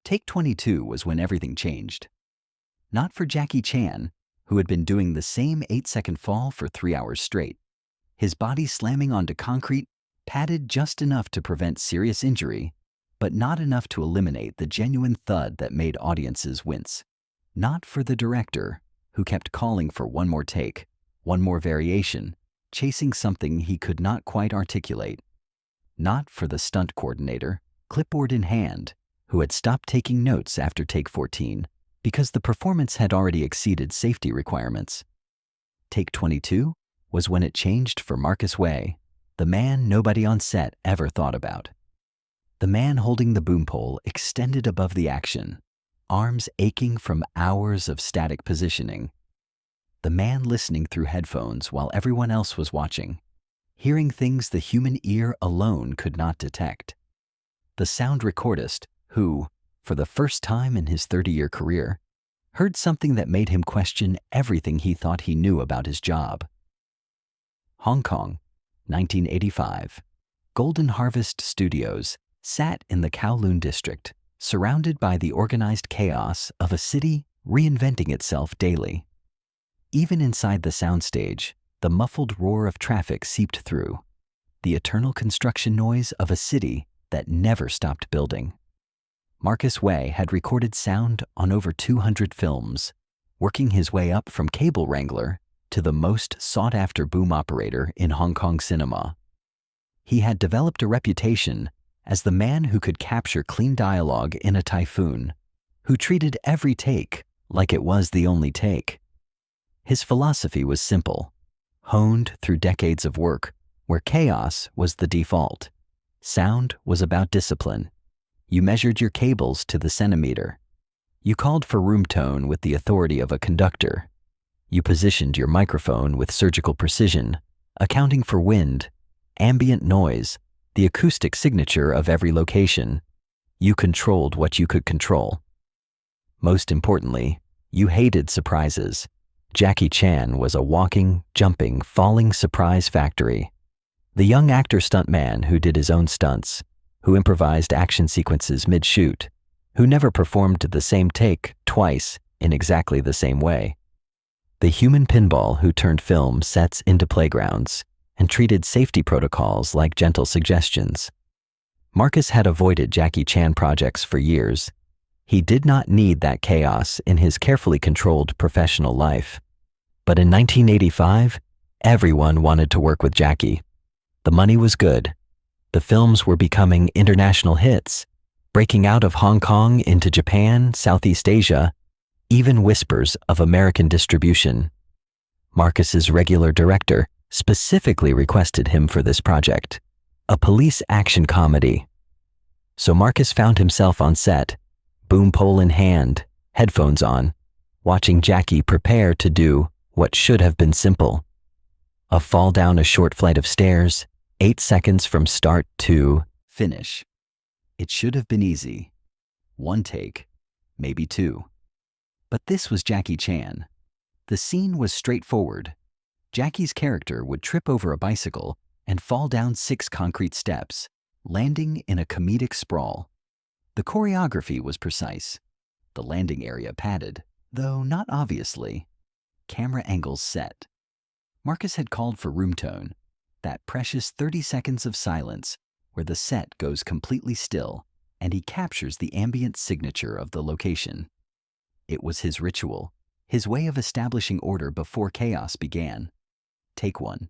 Take 22 was when everything changed. Not for Jackie Chan, who had been doing the same 8-second fall for 3 hours straight. His body slamming onto concrete, padded just enough to prevent serious injury, but not enough to eliminate the genuine thud that made audiences wince. Not for the director, who kept calling for one more take, one more variation, chasing something he could not quite articulate. Not for the stunt coordinator, clipboard in hand, who had stopped taking notes after take 14 because the performance had already exceeded safety requirements. Take 22 was when it changed for Marcus Wei, the man nobody on set ever thought about. The man holding the boom pole extended above the action, arms aching from hours of static positioning. The man listening through headphones while everyone else was watching, hearing things the human ear alone could not detect. The sound recordist who, for the first time in his 30-year career, heard something that made him question everything he thought he knew about his job. Hong Kong, 1985. Golden Harvest Studios sat in the Kowloon district, surrounded by the organized chaos of a city reinventing itself daily. Even inside the soundstage, the muffled roar of traffic seeped through, the eternal construction noise of a city that never stopped building. Marcus Wei had recorded sound on over 200 films, working his way up from cable wrangler to the most sought-after boom operator in Hong Kong cinema. He had developed a reputation as the man who could capture clean dialogue in a typhoon, who treated every take like it was the only take. His philosophy was simple, honed through decades of work, where chaos was the default. Sound was about discipline. You measured your cables to the centimeter. You called for room tone with the authority of a conductor. You positioned your microphone with surgical precision, accounting for wind, ambient noise, the acoustic signature of every location. You controlled what you could control. Most importantly, you hated surprises. Jackie Chan was a walking, jumping, falling surprise factory. The young actor stuntman who did his own stunts, who improvised action sequences mid-shoot, who never performed the same take twice in exactly the same way. The human pinball who turned film sets into playgrounds and treated safety protocols like gentle suggestions. Marcus had avoided Jackie Chan projects for years. He did not need that chaos in his carefully controlled professional life. But in 1985, everyone wanted to work with Jackie. The money was good. The films were becoming international hits, breaking out of Hong Kong into Japan, Southeast Asia, even whispers of American distribution. Marcus's regular director specifically requested him for this project, a police action comedy. So Marcus found himself on set, boom pole in hand, headphones on, watching Jackie prepare to do what should have been simple. A fall down a short flight of stairs, 8 seconds from start to finish. It should have been easy. 1 take, maybe 2. But this was Jackie Chan. The scene was straightforward. Jackie's character would trip over a bicycle and fall down 6 concrete steps, landing in a comedic sprawl. The choreography was precise. The landing area padded, though not obviously. Camera angles set. Marcus had called for room tone, that precious 30 seconds of silence where the set goes completely still and he captures the ambient signature of the location. It was his ritual, his way of establishing order before chaos began. Take 1.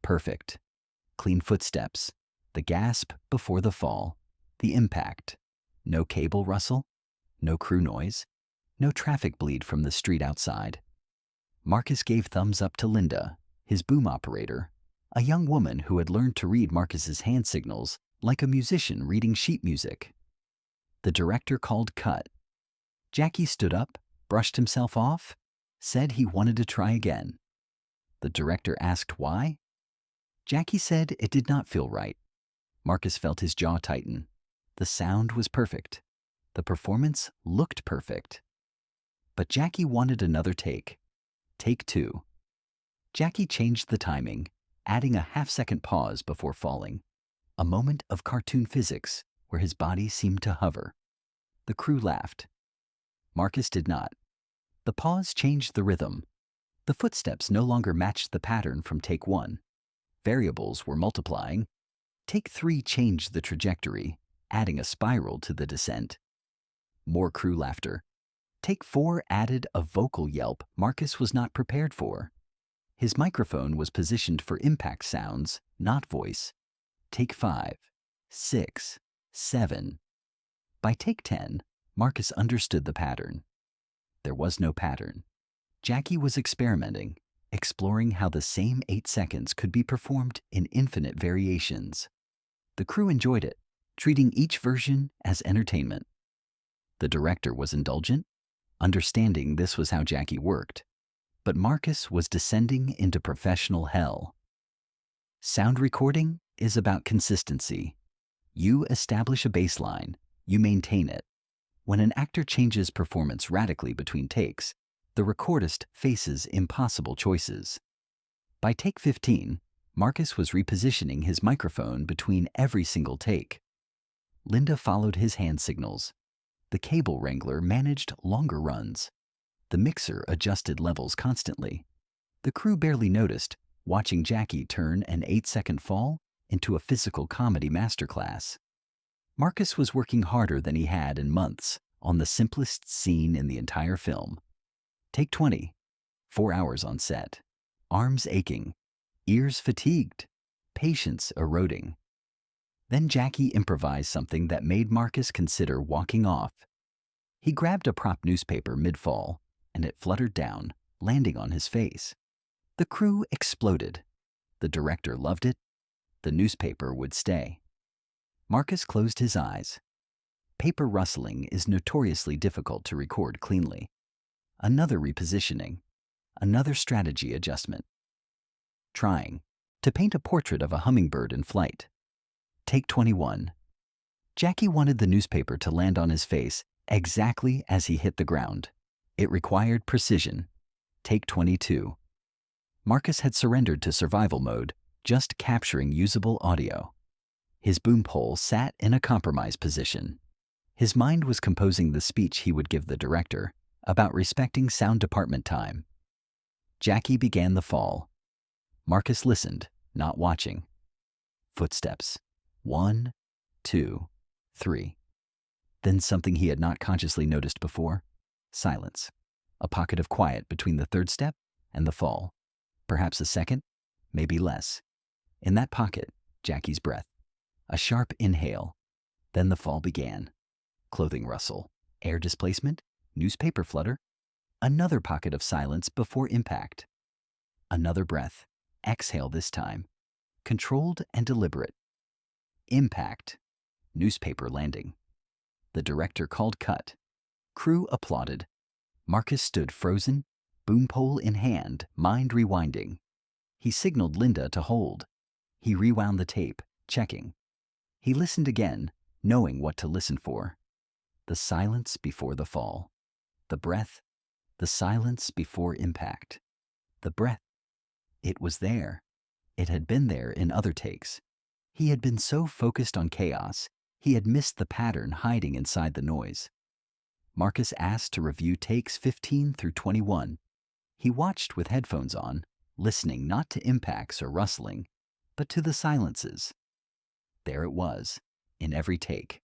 Perfect. Clean footsteps. The gasp before the fall. The impact. No cable rustle. No crew noise. No traffic bleed from the street outside. Marcus gave thumbs up to Linda, his boom operator, a young woman who had learned to read Marcus's hand signals like a musician reading sheet music. The director called cut. Jackie stood up, brushed himself off, said he wanted to try again. The director asked why. Jackie said it did not feel right. Marcus felt his jaw tighten. The sound was perfect. The performance looked perfect. But Jackie wanted another take. Take 2. Jackie changed the timing, adding a half-second pause before falling, a moment of cartoon physics where his body seemed to hover. The crew laughed. Marcus did not. The pause changed the rhythm. The footsteps no longer matched the pattern from take 1. Variables were multiplying. Take 3 changed the trajectory, adding a spiral to the descent. More crew laughter. Take 4 added a vocal yelp Marcus was not prepared for. His microphone was positioned for impact sounds, not voice. Take 5, 6, 7. By take 10, Marcus understood the pattern. There was no pattern. Jackie was experimenting, exploring how the same 8 seconds could be performed in infinite variations. The crew enjoyed it, treating each version as entertainment. The director was indulgent, understanding this was how Jackie worked. But Marcus was descending into professional hell. Sound recording is about consistency. You establish a baseline, you maintain it. When an actor changes performance radically between takes, the recordist faces impossible choices. By take 15, Marcus was repositioning his microphone between every single take. Linda followed his hand signals. The cable wrangler managed longer runs. The mixer adjusted levels constantly. The crew barely noticed, watching Jackie turn an 8-second fall into a physical comedy masterclass. Marcus was working harder than he had in months on the simplest scene in the entire film. Take 20. 4 hours on set. Arms aching. Ears fatigued. Patience eroding. Then Jackie improvised something that made Marcus consider walking off. He grabbed a prop newspaper mid-fall, and it fluttered down, landing on his face. The crew exploded. The director loved it. The newspaper would stay. Marcus closed his eyes. Paper rustling is notoriously difficult to record cleanly. Another repositioning. Another strategy adjustment. Trying to paint a portrait of a hummingbird in flight. Take 21. Jackie wanted the newspaper to land on his face exactly as he hit the ground. It required precision. Take 22. Marcus had surrendered to survival mode, just capturing usable audio. His boom pole sat in a compromise position. His mind was composing the speech he would give the director about respecting sound department time. Jackie began the fall. Marcus listened, not watching. Footsteps. 1, 2, 3. Then something he had not consciously noticed before. Silence. A pocket of quiet between the third step and the fall. Perhaps a second, maybe less. In that pocket, Jackie's breath. A sharp inhale. Then the fall began. Clothing rustle. Air displacement. Newspaper flutter. Another pocket of silence before impact. Another breath. Exhale this time. Controlled and deliberate. Impact. Newspaper landing. The director called cut. Crew applauded. Marcus stood frozen, boom pole in hand, mind rewinding. He signaled Linda to hold. He rewound the tape, checking. He listened again, knowing what to listen for. The silence before the fall. The breath. The silence before impact. The breath. It was there. It had been there in other takes. He had been so focused on chaos, he had missed the pattern hiding inside the noise. Marcus asked to review takes 15 through 21. He watched with headphones on, listening not to impacts or rustling, but to the silences. There it was, in every take.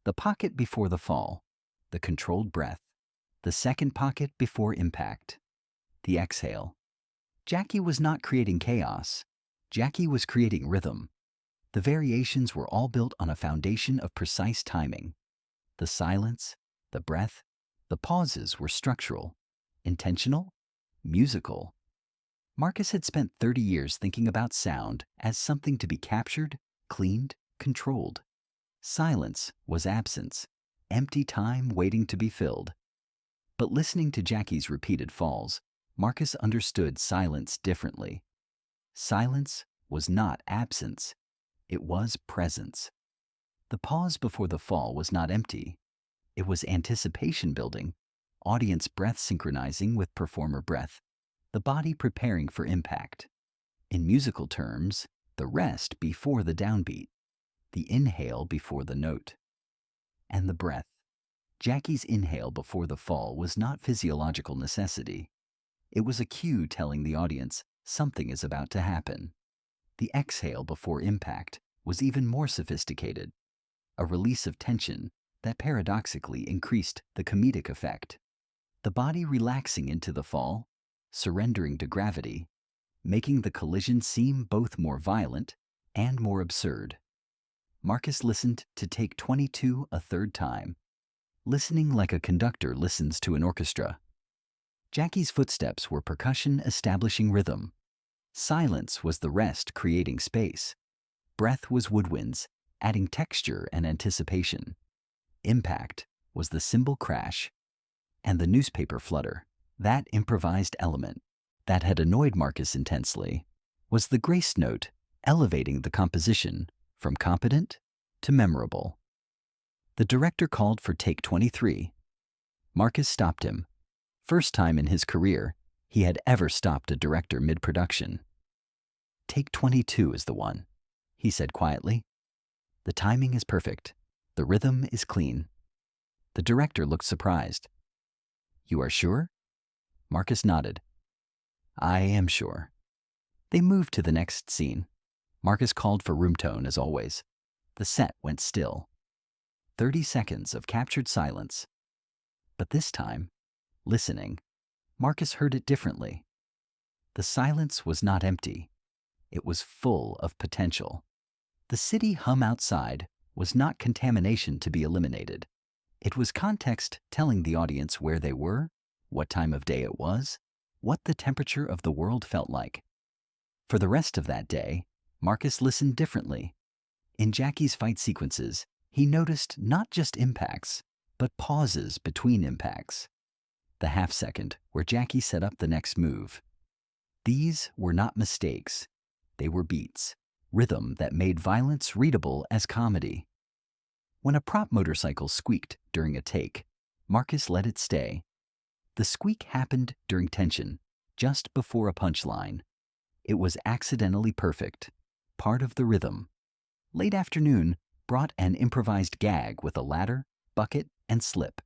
The pocket before the fall, the controlled breath, the second pocket before impact, the exhale. Jackie was not creating chaos. Jackie was creating rhythm. The variations were all built on a foundation of precise timing. The silence, the breath, the pauses were structural, intentional, musical. Marcus had spent 30 years thinking about sound as something to be captured, cleaned, controlled. Silence was absence, empty time waiting to be filled. But listening to Jackie's repeated falls, Marcus understood silence differently. Silence was not absence. It was presence. The pause before the fall was not empty. It was anticipation building, audience breath synchronizing with performer breath, the body preparing for impact. In musical terms, the rest before the downbeat, the inhale before the note. And the breath. Jackie's inhale before the fall was not physiological necessity. It was a cue telling the audience something is about to happen. The exhale before impact was even more sophisticated, a release of tension that paradoxically increased the comedic effect. The body relaxing into the fall, surrendering to gravity, making the collision seem both more violent and more absurd. Marcus listened to take 22 a third time, listening like a conductor listens to an orchestra. Jackie's footsteps were percussion establishing rhythm. Silence was the rest creating space. Breath was woodwinds, adding texture and anticipation. Impact was the cymbal crash. And the newspaper flutter, that improvised element that had annoyed Marcus intensely, was the grace note elevating the composition from competent to memorable. The director called for take 23. Marcus stopped him. First time in his career he had ever stopped a director mid-production. Take 22 is the one, he said quietly. The timing is perfect. The rhythm is clean. The director looked surprised. You are sure? Marcus nodded. I am sure. They moved to the next scene. Marcus called for room tone as always. The set went still. 30 seconds of captured silence. But this time, listening, Marcus heard it differently. The silence was not empty. It was full of potential. The city hum outside was not contamination to be eliminated. It was context telling the audience where they were, what time of day it was, what the temperature of the world felt like. For the rest of that day, Marcus listened differently. In Jackie's fight sequences, he noticed not just impacts, but pauses between impacts. The half-second where Jackie set up the next move. These were not mistakes. They were beats, rhythm that made violence readable as comedy. When a prop motorcycle squeaked during a take, Marcus let it stay. The squeak happened during tension, just before a punchline. It was accidentally perfect, part of the rhythm. Late afternoon brought an improvised gag with a ladder, bucket, and slip.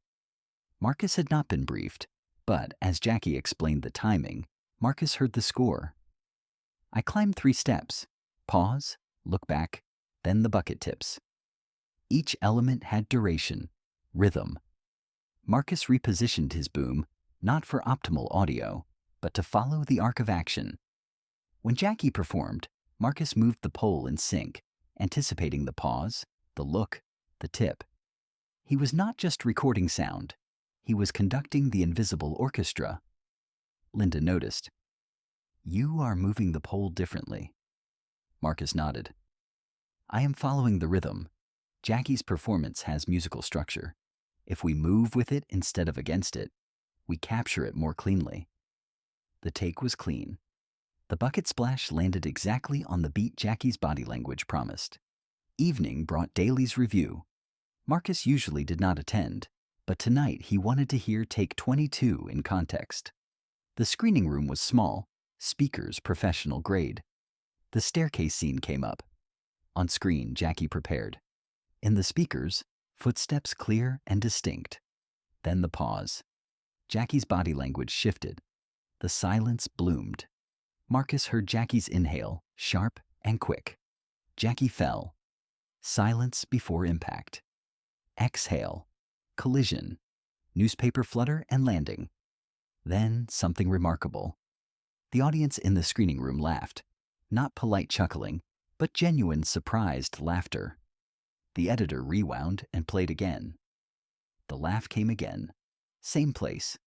Marcus had not been briefed, but as Jackie explained the timing, Marcus heard the score. I climbed 3 steps, pause, look back, then the bucket tips. Each element had duration, rhythm. Marcus repositioned his boom, not for optimal audio, but to follow the arc of action. When Jackie performed, Marcus moved the pole in sync, anticipating the pause, the look, the tip. He was not just recording sound, he was conducting the invisible orchestra. Linda noticed. You are moving the pole differently. Marcus nodded. I am following the rhythm. Jackie's performance has musical structure. If we move with it instead of against it, we capture it more cleanly. The take was clean. The bucket splash landed exactly on the beat Jackie's body language promised. Evening brought Daly's review. Marcus usually did not attend, but tonight he wanted to hear take 22 in context. The screening room was small, speakers professional grade. The staircase scene came up. On screen, Jackie prepared. In the speakers, footsteps clear and distinct. Then the pause. Jackie's body language shifted. The silence bloomed. Marcus heard Jackie's inhale, sharp and quick. Jackie fell. Silence before impact. Exhale. Collision. Newspaper flutter and landing. Then something remarkable. The audience in the screening room laughed. Not polite chuckling, but genuine surprised laughter. The editor rewound and played again. The laugh came again. Same place.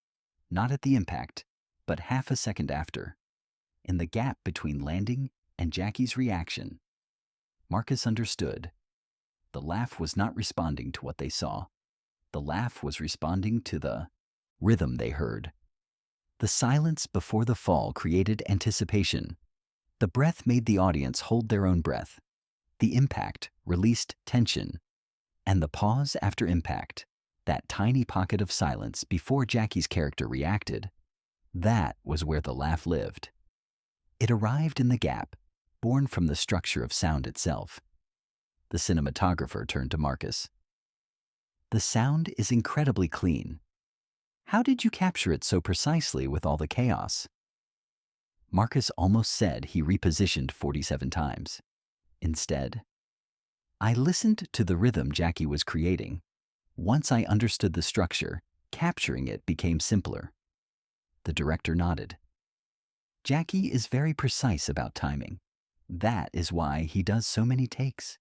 Not at the impact, but half a second after. In the gap between landing and Jackie's reaction. Marcus understood. The laugh was not responding to what they saw. The laugh was responding to the rhythm they heard. The silence before the fall created anticipation. The breath made the audience hold their own breath. The impact released tension. And the pause after impact, that tiny pocket of silence before Jackie's character reacted, that was where the laugh lived. It arrived in the gap, born from the structure of sound itself. The cinematographer turned to Marcus. The sound is incredibly clean. How did you capture it so precisely with all the chaos? Marcus almost said he repositioned 47 times. Instead, I listened to the rhythm Jackie was creating. Once I understood the structure, capturing it became simpler. The director nodded. Jackie is very precise about timing. That is why he does so many takes.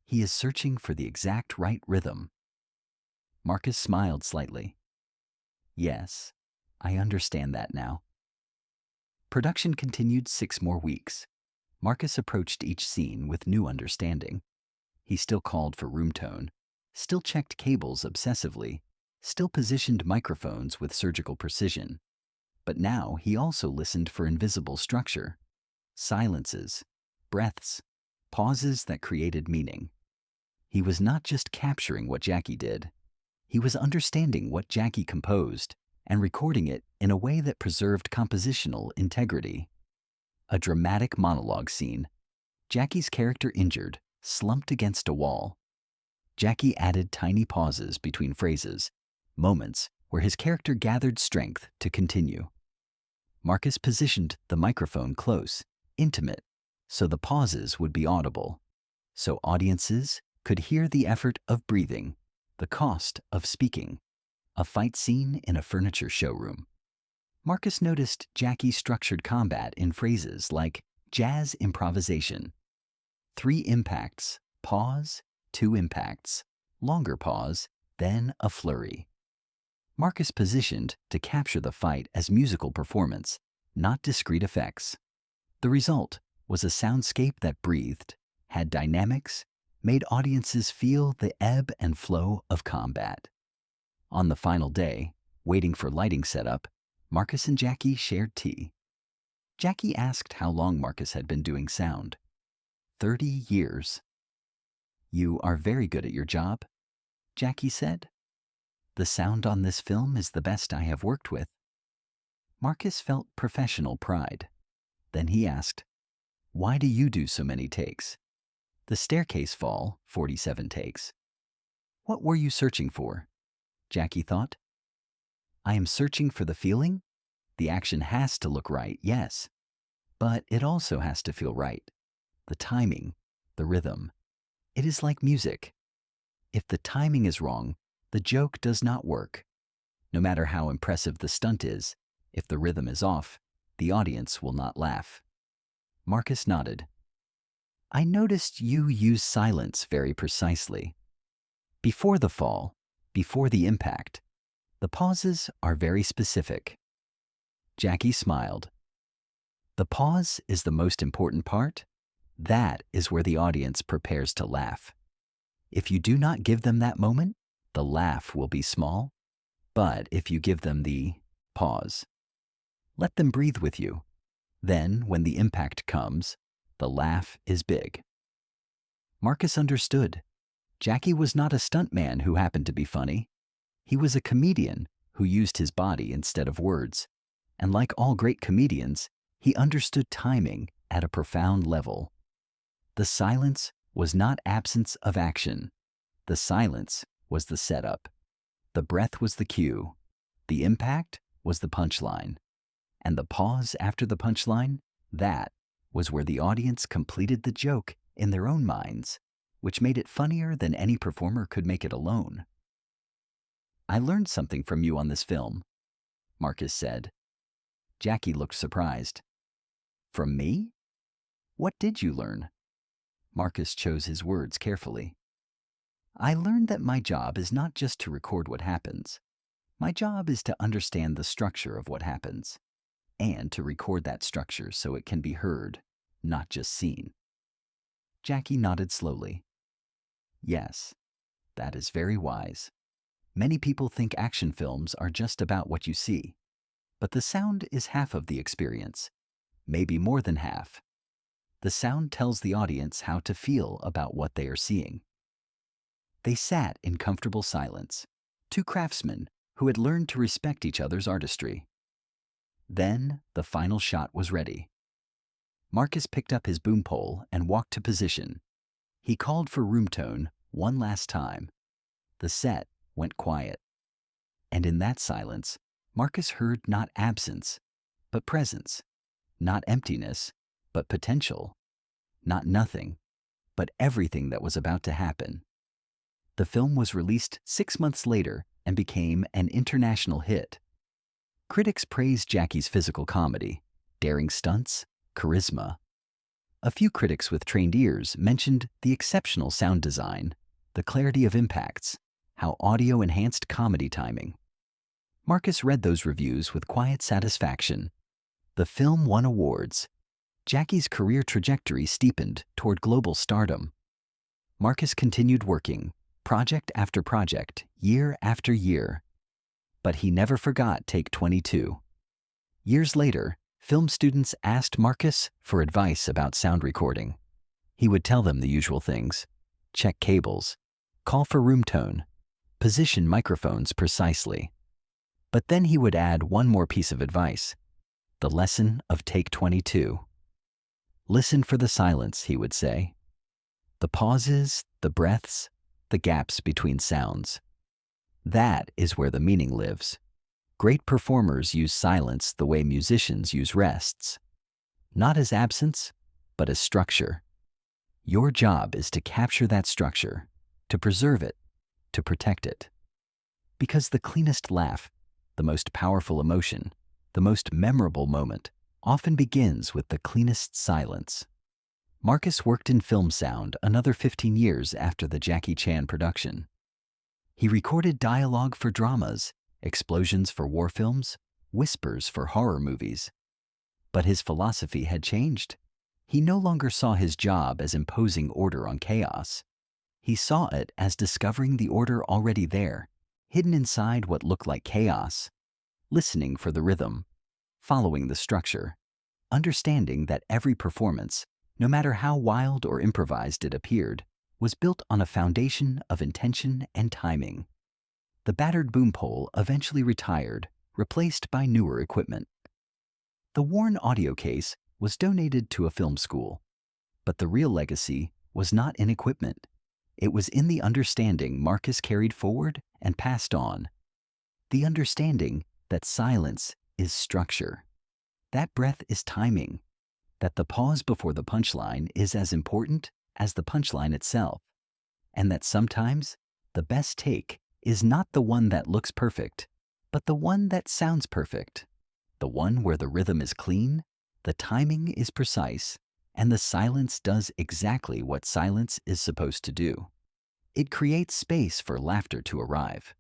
He is searching for the exact right rhythm. Marcus smiled slightly. Yes, I understand that now. Production continued 6 more weeks. Marcus approached each scene with new understanding. He still called for room tone, still checked cables obsessively, still positioned microphones with surgical precision. But now he also listened for invisible structure, silences, breaths, pauses that created meaning. He was not just capturing what Jackie did. He was understanding what Jackie composed and recording it in a way that preserved compositional integrity. A dramatic monologue scene. Jackie's character injured, slumped against a wall. Jackie added tiny pauses between phrases, moments where his character gathered strength to continue. Marcus positioned the microphone close, intimate, so the pauses would be audible, so audiences could hear the effort of breathing, the cost of speaking. A fight scene in a furniture showroom. Marcus noticed Jackie's structured combat in phrases like jazz improvisation. 3 impacts, pause, 2 impacts, longer pause, then a flurry. Marcus positioned to capture the fight as musical performance, not discrete effects. The result was a soundscape that breathed, had dynamics, made audiences feel the ebb and flow of combat. On the final day, waiting for lighting setup, Marcus and Jackie shared tea. Jackie asked how long Marcus had been doing sound. 30 years. You are very good at your job, Jackie said. The sound on this film is the best I have worked with. Marcus felt professional pride. Then he asked, why do you do so many takes? The staircase fall, 47 takes. What were you searching for? Jackie thought. I am searching for the feeling. The action has to look right, yes. But it also has to feel right. The timing, the rhythm. It is like music. If the timing is wrong, the joke does not work. No matter how impressive the stunt is, if the rhythm is off, the audience will not laugh. Marcus nodded. I noticed you use silence very precisely. Before the fall, before the impact, the pauses are very specific. Jackie smiled. The pause is the most important part. That is where the audience prepares to laugh. If you do not give them that moment, the laugh will be small. But if you give them the pause, let them breathe with you. Then, when the impact comes, the laugh is big. Marcus understood. Jackie was not a stuntman who happened to be funny. He was a comedian who used his body instead of words. And like all great comedians, he understood timing at a profound level. The silence was not absence of action. The silence was the setup. The breath was the cue. The impact was the punchline. And the pause after the punchline, that was where the audience completed the joke in their own minds, which made it funnier than any performer could make it alone. I learned something from you on this film, Marcus said. Jackie looked surprised. From me? What did you learn? Marcus chose his words carefully. I learned that my job is not just to record what happens. My job is to understand the structure of what happens, and to record that structure so it can be heard, not just seen. Jackie nodded slowly. Yes, that is very wise. Many people think action films are just about what you see, but the sound is half of the experience, maybe more than half. The sound tells the audience how to feel about what they are seeing. They sat in comfortable silence, 2 craftsmen who had learned to respect each other's artistry. Then the final shot was ready. Marcus picked up his boom pole and walked to position. He called for room tone one last time. The set went quiet. And in that silence, Marcus heard not absence, but presence, not emptiness, but potential, not nothing, but everything that was about to happen. The film was released 6 months later and became an international hit. Critics praised Jackie's physical comedy, daring stunts, charisma. A few critics with trained ears mentioned the exceptional sound design, the clarity of impacts, how audio enhanced comedy timing. Marcus read those reviews with quiet satisfaction. The film won awards. Jackie's career trajectory steepened toward global stardom. Marcus continued working, project after project, year after year. But he never forgot Take 22. Years later, film students asked Marcus for advice about sound recording. He would tell them the usual things: check cables, call for room tone, position microphones precisely. But then he would add one more piece of advice: the lesson of Take 22. Listen for the silence, he would say. The pauses, the breaths, the gaps between sounds. That is where the meaning lives. Great performers use silence the way musicians use rests. Not as absence, but as structure. Your job is to capture that structure, to preserve it, to protect it. Because the cleanest laugh, the most powerful emotion, the most memorable moment, often begins with the cleanest silence. Marcus worked in film sound another 15 years after the Jackie Chan production. He recorded dialogue for dramas, explosions for war films, whispers for horror movies. But his philosophy had changed. He no longer saw his job as imposing order on chaos. He saw it as discovering the order already there, hidden inside what looked like chaos, listening for the rhythm, following the structure, understanding that every performance, no matter how wild or improvised it appeared, was built on a foundation of intention and timing. The battered boom pole eventually retired, replaced by newer equipment. The worn audio case was donated to a film school, but the real legacy was not in equipment. It was in the understanding Marcus carried forward and passed on. The understanding that silence is structure, that breath is timing, that the pause before the punchline is as important as the punchline itself, and that sometimes the best take is not the one that looks perfect, but the one that sounds perfect, the one where the rhythm is clean, the timing is precise, and the silence does exactly what silence is supposed to do. It creates space for laughter to arrive.